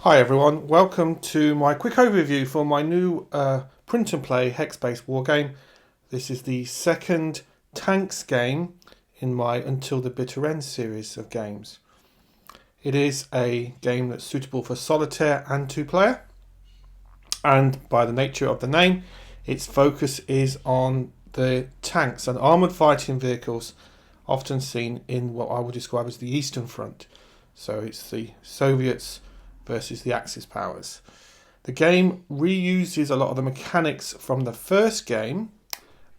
Hi everyone, welcome to my quick overview for my new print and play hex-based wargame. This is the second tanks game in my Until the Bitter End series of games. It is a game that's suitable for solitaire and two-player, and by the nature of the name, its focus is on the tanks and armoured fighting vehicles often seen in what I would describe as the Eastern Front. So it's the Soviets versus the Axis powers. The game reuses a lot of the mechanics from the first game,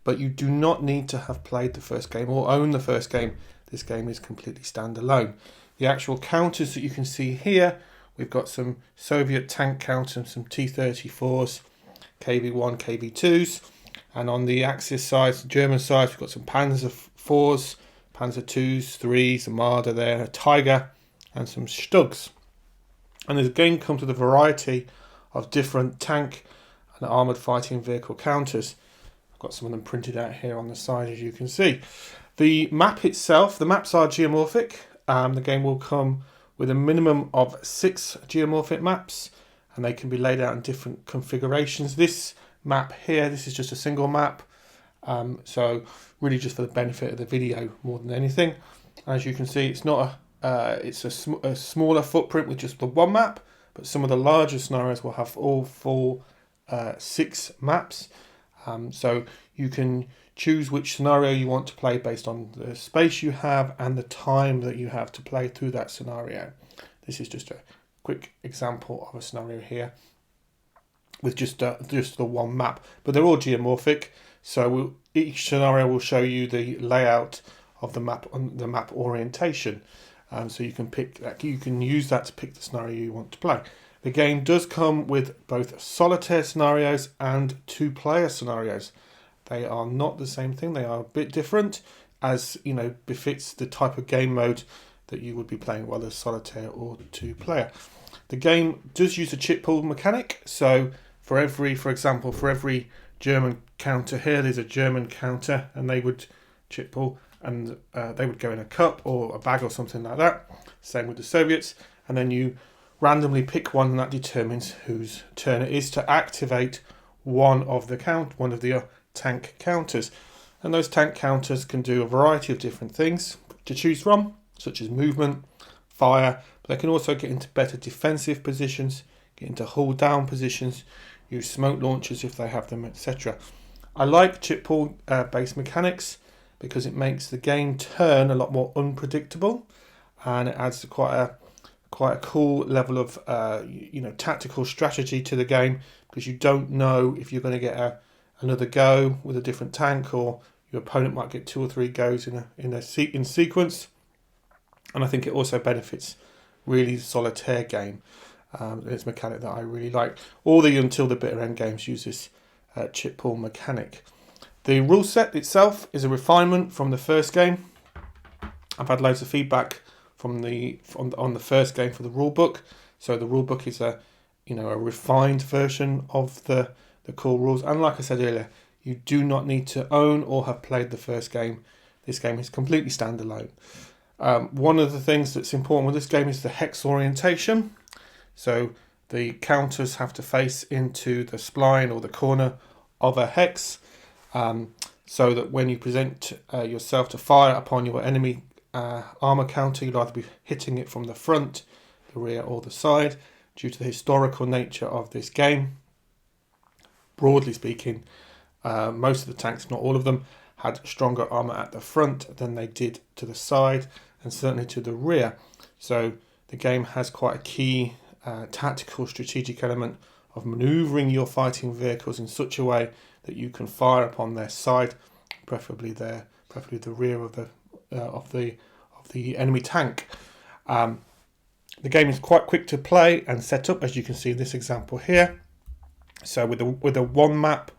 but you do not need to have played the first game or own the first game. This game is completely standalone. The actual counters that you can see here, we've got some Soviet tank counters, some T-34s, KV-1, KV-2s, and on the Axis side, the German side, we've got some Panzer 4s, Panzer 2s, 3s, a Marder there, a Tiger, and some Stugs. And the game comes with a variety of different tank and armoured fighting vehicle counters. I've got some of them printed out here on the side, as you can see. The map itself, the maps are geomorphic. The game will come with a minimum of 6 geomorphic maps, and they can be laid out in different configurations. This map here, this is just a single map, so really just for the benefit of the video more than anything. As you can see, it's not it's a smaller footprint with just the one map, but some of the larger scenarios will have all full 6 maps. So you can choose which scenario you want to play based on the space you have and the time that you have to play through that scenario. This is just a quick example of a scenario here with just the one map, but they're all geomorphic. So each scenario will show you the layout of the map on the map orientation. So you can pick that. You can use that to pick the scenario you want to play. The game does come with both solitaire scenarios and two-player scenarios. They are not the same thing. They are a bit different, as you know, befits the type of game mode that you would be playing, whether solitaire or two-player. The game does use a chip pool mechanic. So for example, for every German counter here, there's a German counter, and they would chip pool. And they would go in a cup or a bag or something like that. Same with the Soviets. And then you randomly pick one, and that determines whose turn it is to activate one of the tank counters. And those tank counters can do a variety of different things to choose from, such as movement, fire, but they can also get into better defensive positions, get into hold down positions, use smoke launchers if they have them, etc. I like chip pool based mechanics because it makes the game turn a lot more unpredictable, and it adds quite a cool level of tactical strategy to the game, because you don't know if you're going to get another go with a different tank, or your opponent might get 2 or 3 goes in sequence. And I think it also benefits really the solitaire game. It's a mechanic that I really like. All the Until the Bitter End games use this chip pool mechanic. The rule set itself is a refinement from the first game. I've had loads of feedback on the first game for the rule book. So the rule book is a refined version of the core rules. And like I said earlier, you do not need to own or have played the first game. This game is completely standalone. One of the things that's important with this game is the hex orientation. So the counters have to face into the spline or the corner of a hex. So that when you present yourself to fire upon your enemy armor counter, you'll either be hitting it from the front, the rear, or the side. Due to the historical nature of this game, broadly speaking, most of the tanks, not all of them, had stronger armor at the front than they did to the side, and certainly to the rear. So the game has quite a key tactical strategic element of maneuvering your fighting vehicles in such a way that you can fire upon their side, preferably the rear of the enemy tank. The game is quite quick to play and set up, as you can see in this example here. So with a one map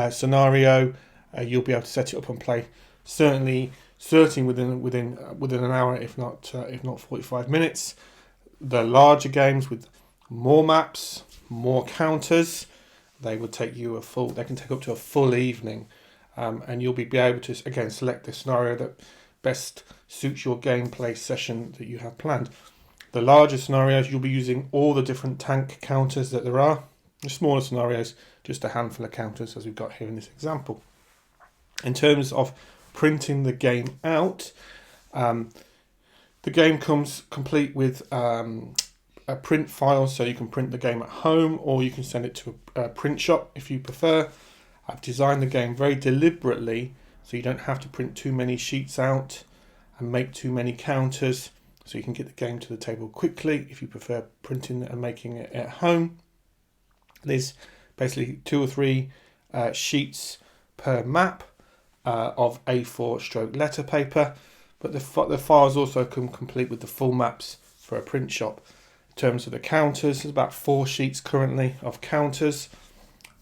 scenario, you'll be able to set it up and play certainly within an hour, if not 45 minutes. The larger games with more maps, more counters, they can take up to a full evening, and you'll be able to again select the scenario that best suits your gameplay session that you have planned. The larger scenarios, you'll be using all the different tank counters that there are. The smaller scenarios, just a handful of counters as we've got here in this example. In terms of printing the game out, the game comes complete with a print file, so you can print the game at home or you can send it to a print shop if you prefer. I've designed the game very deliberately so you don't have to print too many sheets out and make too many counters, so you can get the game to the table quickly if you prefer printing and making it at home. There's basically 2 or 3 sheets per map of A4 stroke letter paper, but the files also come complete with the full maps for a print shop. In terms of the counters, there's about 4 sheets currently of counters,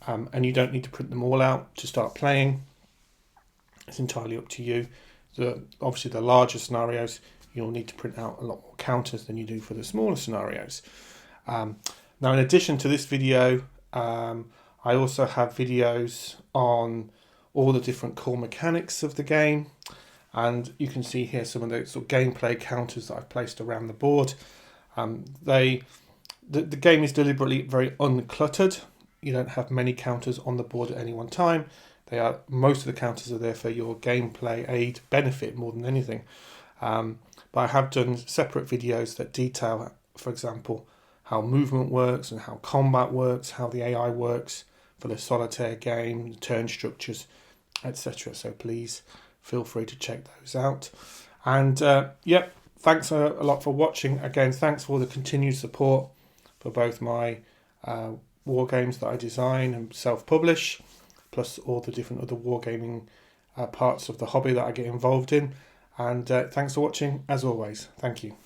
and you don't need to print them all out to start playing. It's entirely up to you. Obviously the larger scenarios, you'll need to print out a lot more counters than you do for the smaller scenarios. Now, in addition to this video, I also have videos on all the different core mechanics of the game, and you can see here some of the sort of gameplay counters that I've placed around the board. The game is deliberately very uncluttered. You don't have many counters on the board at any one time. Most of the counters are there for your gameplay aid benefit more than anything. But I have done separate videos that detail, for example, how movement works and how combat works, how the AI works for the solitaire game, the turn structures, etc. So please feel free to check those out. And yep, thanks a lot for watching. Again, thanks for the continued support for both my war games that I design and self-publish, plus all the different other wargaming parts of the hobby that I get involved in. And thanks for watching, as always. Thank you.